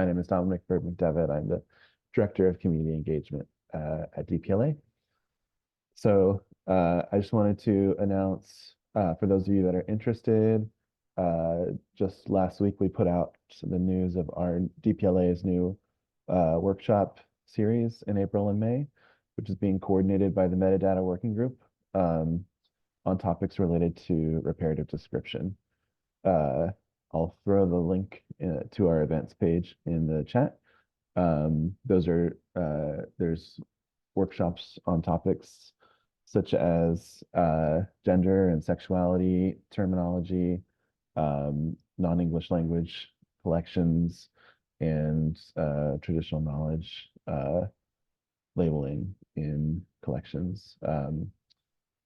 my name is Dominic Bergman-Devitt. I'm the Director of Community Engagement at DPLA. So I just wanted to announce, for those of you that are interested, just last week we put out the news of our DPLA's new workshop series in April and May, which is being coordinated by the Metadata Working Group on topics related to reparative description. I'll throw the link to our events page in the chat. There's workshops on topics such as gender and sexuality terminology, non-English language collections, and traditional knowledge labeling in collections.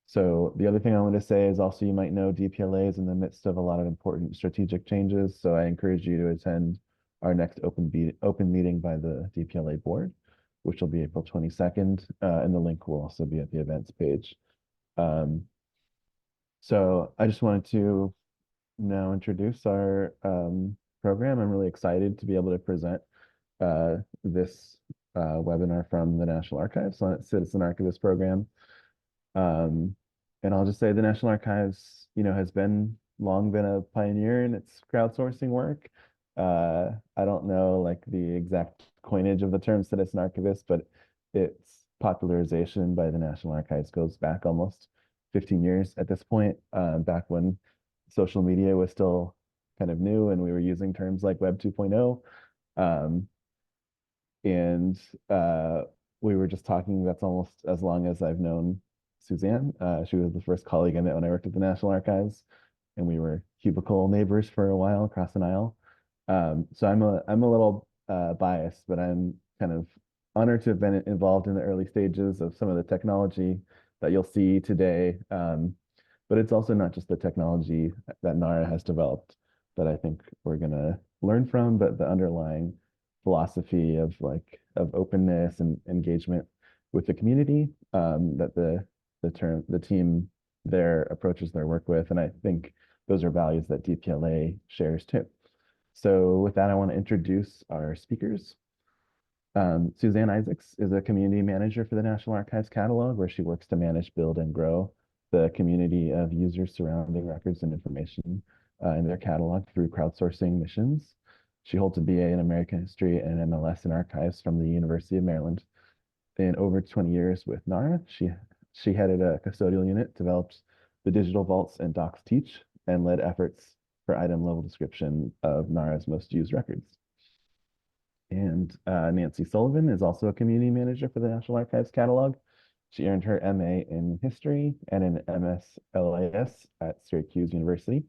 So the other thing I want to say is also, you might know DPLA is in the midst of a lot of important strategic changes. So I encourage you to attend our next open meeting by the DPLA board, which will be April 22nd. And the link will also be at the events page. So I just wanted to now introduce our program. I'm really excited to be able to present this webinar from the National Archives on its Citizen Archivist program. And I'll just say the National Archives, has long been a pioneer in its crowdsourcing work. I don't know like the exact coinage of the term citizen archivist, but its popularization by the National Archives goes back almost 15 years at this point, back when social media was still kind of new and we were using terms like Web 2.0. We were just talking, that's almost as long as I've known Suzanne. She was the first colleague I met when I worked at the National Archives, and we were cubicle neighbors for a while across an aisle. So I'm a little biased, but I'm kind of honored to have been involved in the early stages of some of the technology that you'll see today. But it's also not just the technology that NARA has developed that I think we're gonna learn from, but the underlying philosophy of openness and engagement with the community that the team there approaches their work with. And I think those are values that DPLA shares too. So with that, I want to introduce our speakers. Suzanne Isaacs is a community manager for the National Archives Catalog, where she works to manage, build, and grow the community of users surrounding records and information in their catalog through crowdsourcing missions. She holds a BA in American History and an MLS in Archives from the University of Maryland. In over 20 years with NARA, she headed a custodial unit, developed the digital vaults and Docs Teach, and led efforts for item level description of NARA's most used records. And Nancy Sullivan is also a community manager for the National Archives Catalog. She earned her MA in History and an MS-LAS at Syracuse University.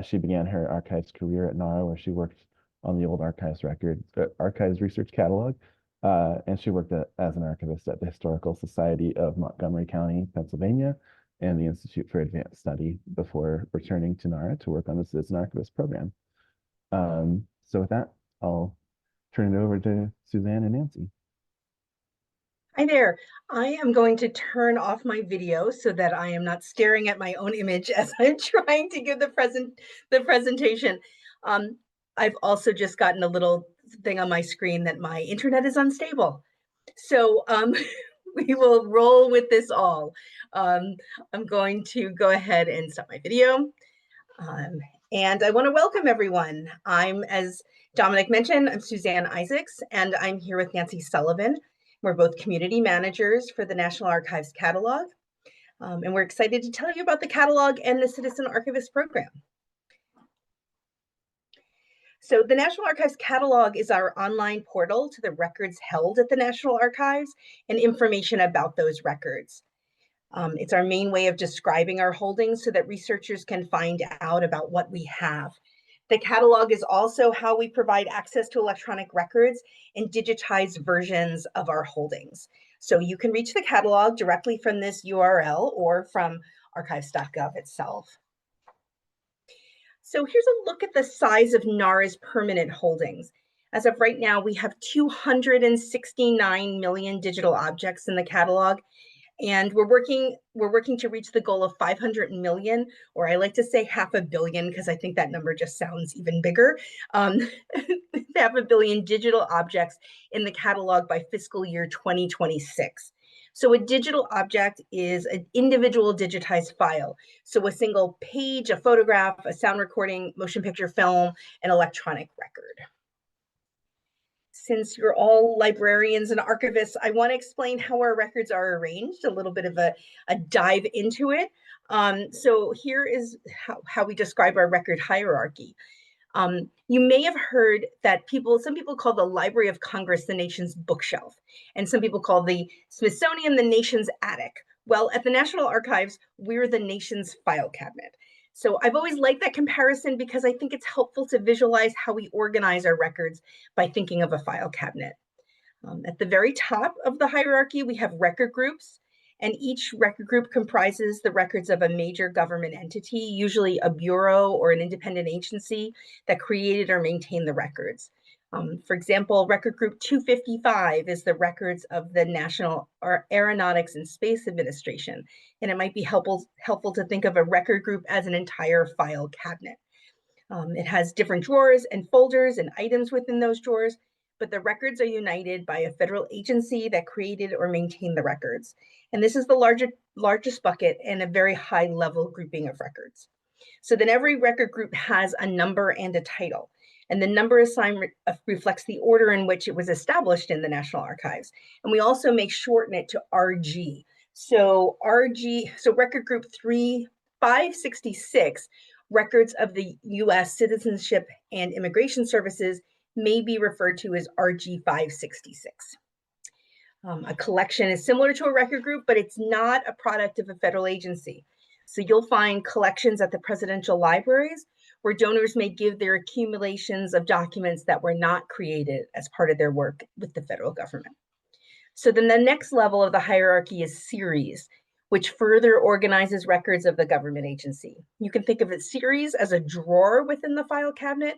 She began her archives career at NARA, where she worked on the old archives research catalog. And she worked as an archivist at the Historical Society of Montgomery County, Pennsylvania, and the Institute for Advanced Study before returning to NARA to work on the Citizen Archivist program. So with that, I'll turn it over to Suzanne and Nancy. Hi there. I am going to turn off my video so that I am not staring at my own image as I'm trying to give the presentation. I've also just gotten a little thing on my screen that my internet is unstable. So we will roll with this all. I'm going to go ahead and stop my video. And I want to welcome everyone. As Dominic mentioned, I'm Suzanne Isaacs, and I'm here with Nancy Sullivan. We're both community managers for the National Archives Catalog. And we're excited to tell you about the catalog and the Citizen Archivist program. So the National Archives Catalog is our online portal to the records held at the National Archives and information about those records. It's our main way of describing our holdings so that researchers can find out about what we have. The catalog is also how we provide access to electronic records and digitized versions of our holdings. So you can reach the catalog directly from this URL or from archives.gov itself. So here's a look at the size of NARA's permanent holdings. As of right now, we have 269 million digital objects in the catalog. And we're working to reach the goal of 500 million, or I like to say 500 million because I think that number just sounds even bigger. 500 million digital objects in the catalog by fiscal year 2026. So a digital object is an individual digitized file. So a single page, a photograph, a sound recording, motion picture film, an electronic record. Since you're all librarians and archivists, I want to explain how our records are arranged, a little bit of a dive into it. So here is how we describe our record hierarchy. You may have heard that some people call the Library of Congress the nation's bookshelf, and some people call the Smithsonian the nation's attic. Well, at the National Archives, we're the nation's file cabinet. So I've always liked that comparison because I think it's helpful to visualize how we organize our records by thinking of a file cabinet. At the very top of the hierarchy, we have record groups, and each record group comprises the records of a major government entity, usually a bureau or an independent agency that created or maintained the records. For example, record group 255 is the records of the National Aeronautics and Space Administration, and it might be helpful to think of a record group as an entire file cabinet. It has different drawers and folders and items within those drawers, but the records are united by a federal agency that created or maintained the records. And this is the largest bucket and a very high level grouping of records. So then every record group has a number and a title. And the number assigned reflects the order in which it was established in the National Archives. And we also may shorten it to RG. So record group 566, records of the US Citizenship and Immigration Services, may be referred to as RG 566. A collection is similar to a record group, but it's not a product of a federal agency. So you'll find collections at the presidential libraries where donors may give their accumulations of documents that were not created as part of their work with the federal government. So then the next level of the hierarchy is series, which further organizes records of the government agency. You can think of a series as a drawer within the file cabinet,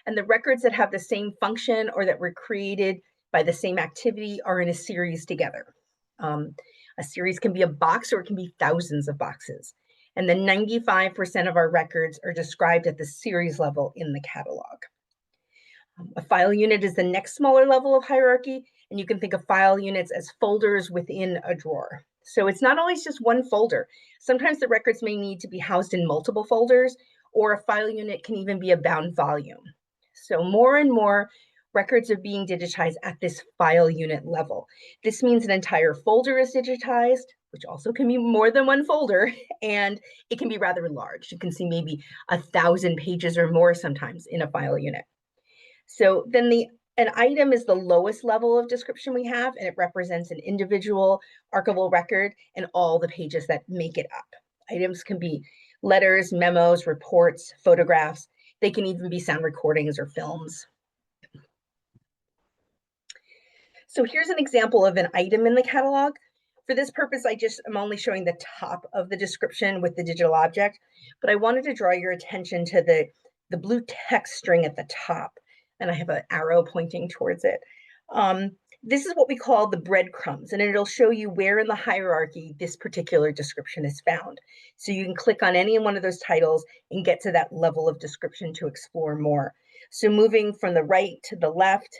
and the records that have the same function or that were created by the same activity are in a series together. A series can be a box or it can be thousands of boxes. And then 95% of our records are described at the series level in the catalog. A file unit is the next smaller level of hierarchy, and you can think of file units as folders within a drawer. So it's not always just one folder. Sometimes the records may need to be housed in multiple folders, or a file unit can even be a bound volume. So more and more records are being digitized at this file unit level. This means an entire folder is digitized, which also can be more than one folder, and it can be rather large. You can see maybe 1,000 pages or more sometimes in a file unit. So then an item is the lowest level of description we have, and it represents an individual archival record and all the pages that make it up. Items can be letters, memos, reports, photographs. They can even be sound recordings or films. So here's an example of an item in the catalog. For this purpose, I'm only showing the top of the description with the digital object, but I wanted to draw your attention to the blue text string at the top, and I have an arrow pointing towards it. This is what we call the breadcrumbs, and it'll show you where in the hierarchy this particular description is found. So you can click on any one of those titles and get to that level of description to explore more. So moving from the right to the left,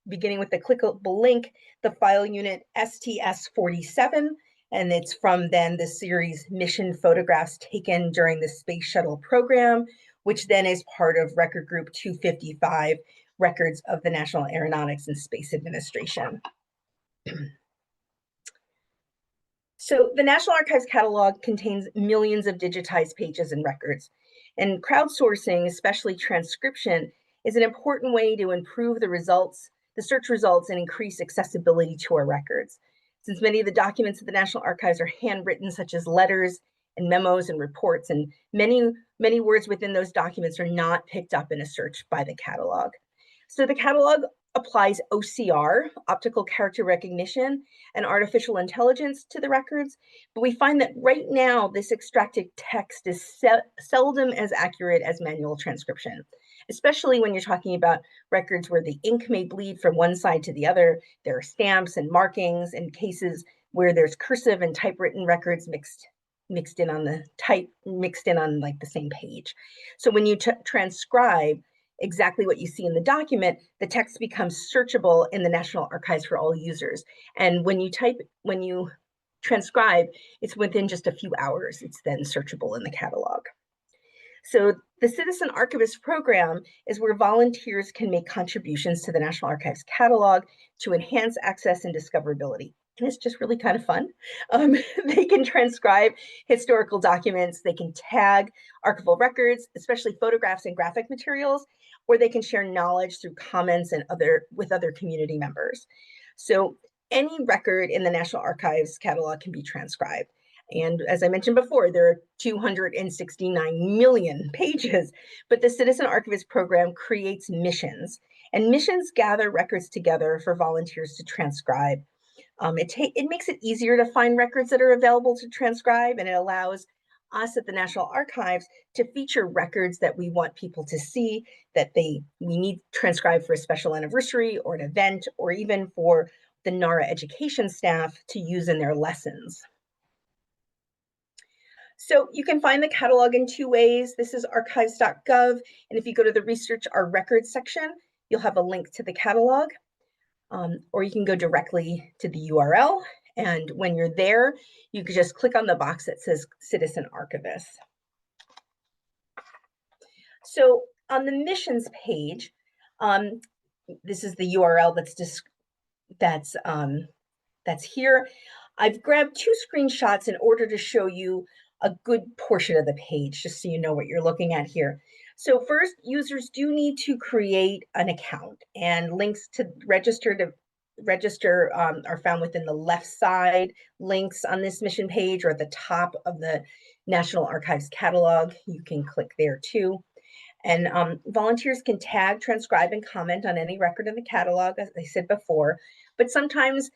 beginning with the clickable link, the file unit STS-47, and it's from then the series Mission Photographs Taken During the Space Shuttle Program, which then is part of record group 255, records of the National Aeronautics and Space Administration. So the National Archives catalog contains millions of digitized pages and records, and crowdsourcing, especially transcription, is an important way to improve the search results, and increase accessibility to our records. Since many of the documents at the National Archives are handwritten, such as letters and memos and reports, and many words within those documents are not picked up in a search by the catalog. So the catalog applies OCR, optical character recognition, and artificial intelligence to the records, but we find that right now this extracted text is seldom as accurate as manual transcription, especially when you're talking about records where the ink may bleed from one side to the other. There are stamps and markings and cases where there's cursive and typewritten records mixed in on like the same page. So when you transcribe exactly what you see in the document, the text becomes searchable in the National Archives for all users. And when you transcribe, it's within just a few hours. It's then searchable in the catalog. So the Citizen Archivist program is where volunteers can make contributions to the National Archives catalog to enhance access and discoverability. And it's just really kind of fun. They can transcribe historical documents, they can tag archival records, especially photographs and graphic materials, or they can share knowledge through comments and with other community members. So any record in the National Archives catalog can be transcribed. And as I mentioned before, there are 269 million pages, but the Citizen Archivist program creates missions, and missions gather records together for volunteers to transcribe. It makes it easier to find records that are available to transcribe, and it allows us at the National Archives to feature records that we want people to see, that we need transcribed for a special anniversary or an event, or even for the NARA education staff to use in their lessons. So you can find the catalog in two ways. This is archives.gov, and if you go to the Research Our Records section, you'll have a link to the catalog, or you can go directly to the URL, and when you're there, you can just click on the box that says Citizen Archivist. So on the missions page, this is the URL that's here. I've grabbed two screenshots in order to show you a good portion of the page, just so you know what you're looking at here. So first, users do need to create an account, and links to register are found within the left side links on this mission page, or at the top of the National Archives catalog. You can click there too. And volunteers can tag, transcribe, and comment on any record in the catalog, as I said before, but sometimes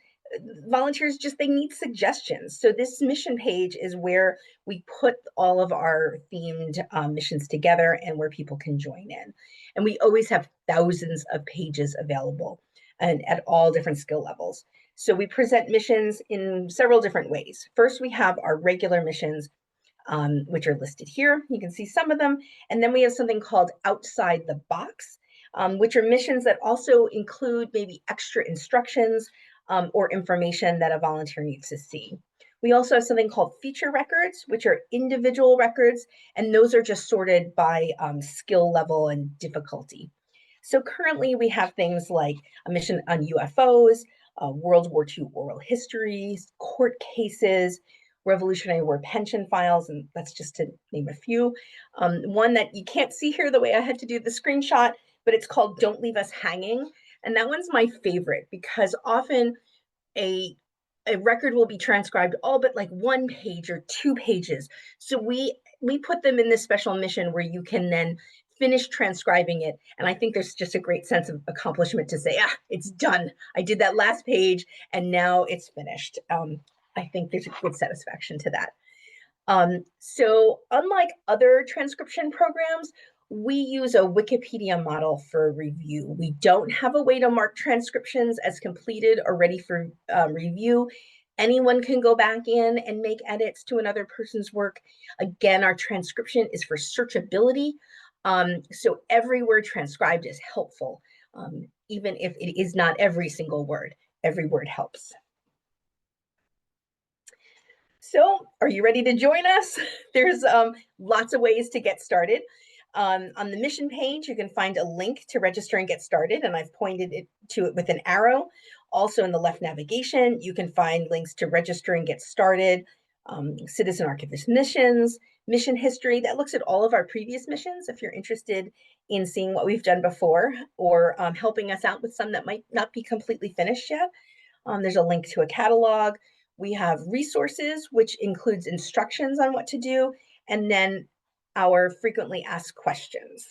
volunteers they need suggestions. So this mission page is where we put all of our themed missions together and where people can join in. And we always have thousands of pages available and at all different skill levels. So we present missions in several different ways. First, we have our regular missions, which are listed here. You can see some of them. And then we have something called Outside the Box, which are missions that also include maybe extra instructions or information that a volunteer needs to see. We also have something called feature records, which are individual records, and those are just sorted by skill level and difficulty. So currently we have things like a mission on UFOs, World War II oral histories, court cases, Revolutionary War pension files, and that's just to name a few. One that you can't see here the way I had to do the screenshot, but it's called Don't Leave Us Hanging. And that one's my favorite because often a record will be transcribed all but like 1 page or 2 pages. So we put them in this special mission where you can then finish transcribing it. And I think there's just a great sense of accomplishment to say, it's done. I did that last page and now it's finished. I think there's a good satisfaction to that. So unlike other transcription programs, we use a Wikipedia model for review. We don't have a way to mark transcriptions as completed or ready for review. Anyone can go back in and make edits to another person's work. Again, our transcription is for searchability. So every word transcribed is helpful, even if it is not every single word. Every word helps. So are you ready to join us? There's lots of ways to get started. On the mission page, you can find a link to register and get started, and I've pointed to it with an arrow. Also in the left navigation, you can find links to register and get started, Citizen Archivist missions, mission history that looks at all of our previous missions if you're interested in seeing what we've done before, or helping us out with some that might not be completely finished yet. There's a link to a catalog. We have resources, which includes instructions on what to do, and then our frequently asked questions.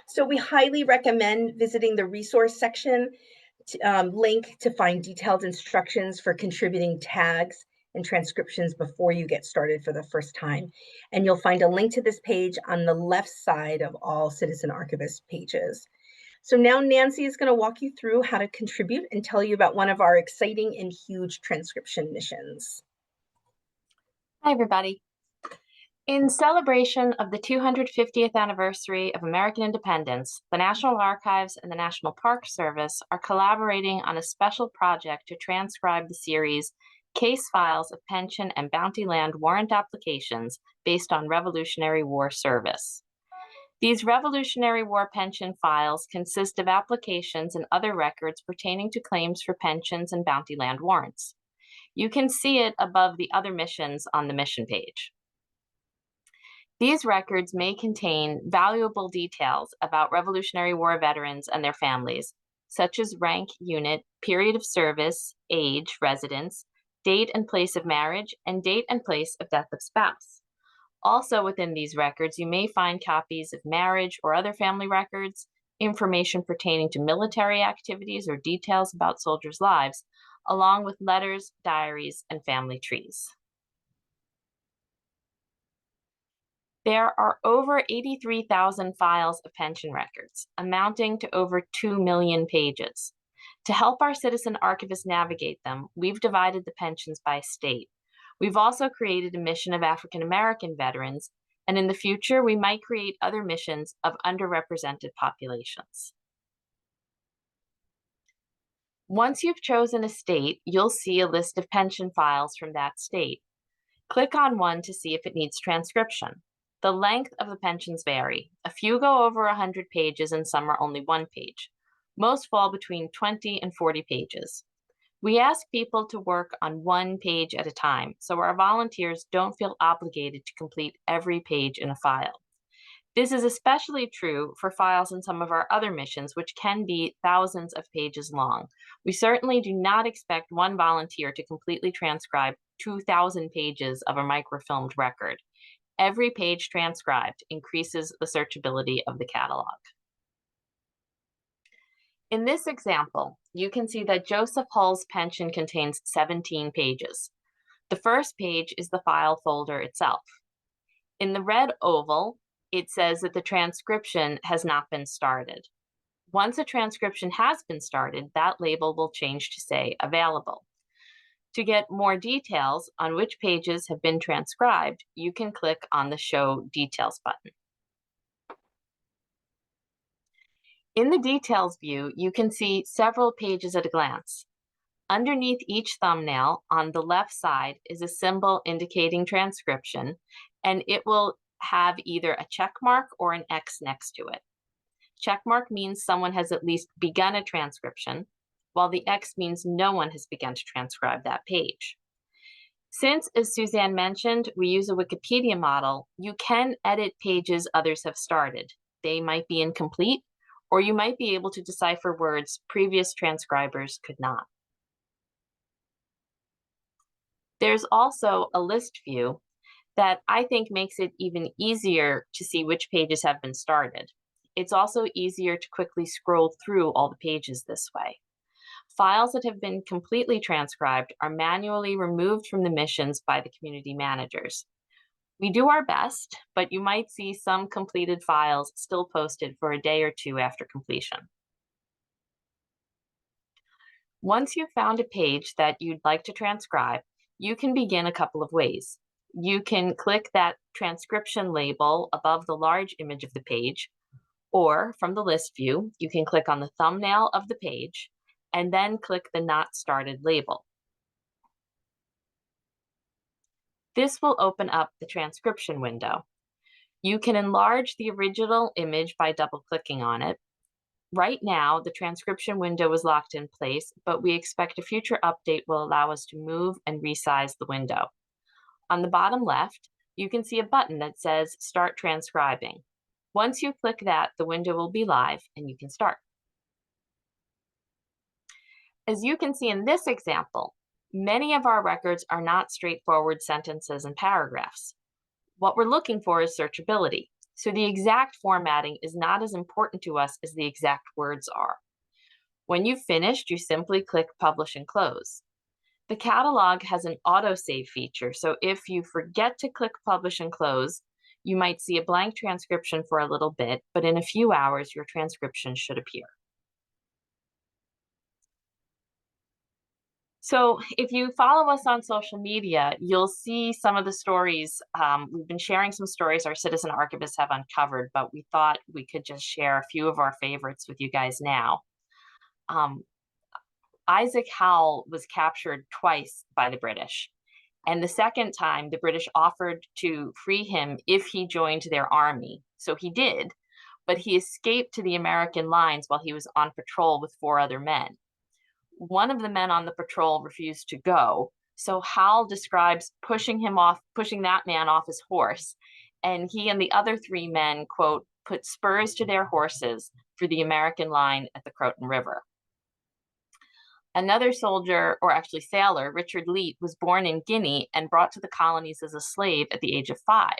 So we highly recommend visiting the resource section link to find detailed instructions for contributing tags and transcriptions before you get started for the first time. And you'll find a link to this page on the left side of all Citizen Archivist pages. So now Nancy is going to walk you through how to contribute and tell you about one of our exciting and huge transcription missions. Hi, everybody. In celebration of the 250th anniversary of American independence, the National Archives and the National Park Service are collaborating on a special project to transcribe the series Case Files of Pension and Bounty Land Warrant Applications based on Revolutionary War service. These Revolutionary War pension files consist of applications and other records pertaining to claims for pensions and bounty land warrants. You can see it above the other missions on the mission page. These records may contain valuable details about Revolutionary War veterans and their families, such as rank, unit, period of service, age, residence, date and place of marriage, and date and place of death of spouse. Also within these records, you may find copies of marriage or other family records, information pertaining to military activities or details about soldiers' lives, along with letters, diaries, and family trees. There are over 83,000 files of pension records, amounting to over 2 million pages. To help our citizen archivists navigate them, we've divided the pensions by state. We've also created a mission of African American veterans, and in the future, we might create other missions of underrepresented populations. Once you've chosen a state, you'll see a list of pension files from that state. Click on one to see if it needs transcription. The length of the pensions vary. A few go over 100 pages and some are only 1 page. Most fall between 20 and 40 pages. We ask people to work on 1 page at a time, so our volunteers don't feel obligated to complete every page in a file. This is especially true for files in some of our other missions, which can be thousands of pages long. We certainly do not expect one volunteer to completely transcribe 2,000 pages of a microfilmed record. Every page transcribed increases the searchability of the catalog. In this example, you can see that Joseph Hull's pension contains 17 pages. The first page is the file folder itself. In the red oval, it says that the transcription has not been started. Once a transcription has been started, that label will change to say available. To get more details on which pages have been transcribed, you can click on the Show Details button. In the Details view, you can see several pages at a glance. Underneath each thumbnail on the left side is a symbol indicating transcription, and it will have either a check mark or an X next to it. Check mark means someone has at least begun a transcription, while the X means no one has begun to transcribe that page. Since, as Suzanne mentioned, we use a Wikipedia model, you can edit pages others have started. They might be incomplete, or you might be able to decipher words previous transcribers could not. There's also a list view that I think makes it even easier to see which pages have been started. It's also easier to quickly scroll through all the pages this way. Files that have been completely transcribed are manually removed from the missions by the community managers. We do our best, but you might see some completed files still posted for a day or two after completion. Once you've found a page that you'd like to transcribe, you can begin a couple of ways. You can click that transcription label above the large image of the page, or from the list view, you can click on the thumbnail of the page and then click the Not Started label. This will open up the transcription window. You can enlarge the original image by double-clicking on it. Right now, the transcription window is locked in place, but we expect a future update will allow us to move and resize the window. On the bottom left, you can see a button that says Start Transcribing. Once you click that, the window will be live and you can start. As you can see in this example, many of our records are not straightforward sentences and paragraphs. What we're looking for is searchability. So the exact formatting is not as important to us as the exact words are. When you've finished, you simply click Publish and Close. The catalog has an autosave feature, so if you forget to click Publish and Close, You might see a blank transcription for a little bit, but in a few hours, your transcription should appear. So if you follow us on social media, you'll see some of the stories. We've been sharing some stories our citizen archivists have uncovered, but we thought we could just share a few of our favorites with you guys now. Isaac Howell was captured twice by the British. And the second time, the British offered to free him if he joined their army. So he did, but he escaped to the American lines while he was on patrol with 4 other men. One of the men on the patrol refused to go. So Howell describes pushing that man off his horse. And he and the other 3 men, quote, put spurs to their horses for the American line at the Croton River. Another soldier, or actually sailor, Richard Leete, was born in Guinea and brought to the colonies as a slave at the age of 5.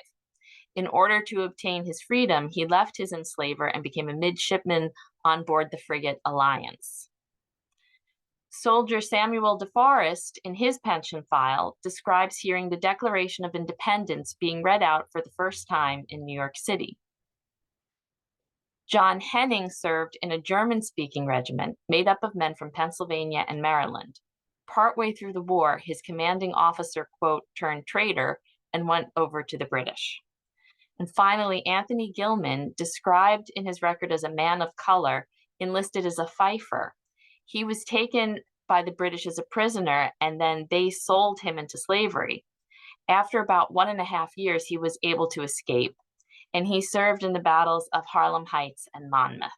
In order to obtain his freedom, he left his enslaver and became a midshipman on board the frigate Alliance. Soldier Samuel DeForest, in his pension file, describes hearing the Declaration of Independence being read out for the first time in New York City. John Henning served in a German-speaking regiment made up of men from Pennsylvania and Maryland. Partway through the war, his commanding officer, quote, turned traitor and went over to the British. And finally, Anthony Gilman, described in his record as a man of color, enlisted as a fifer. He was taken by the British as a prisoner, and then they sold him into slavery. After about 1.5 years, he was able to escape, and he served in the battles of Harlem Heights and Monmouth.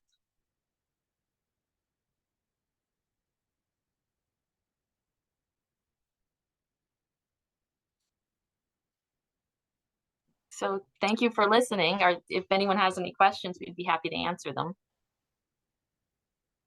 So thank you for listening, or if anyone has any questions, we'd be happy to answer them.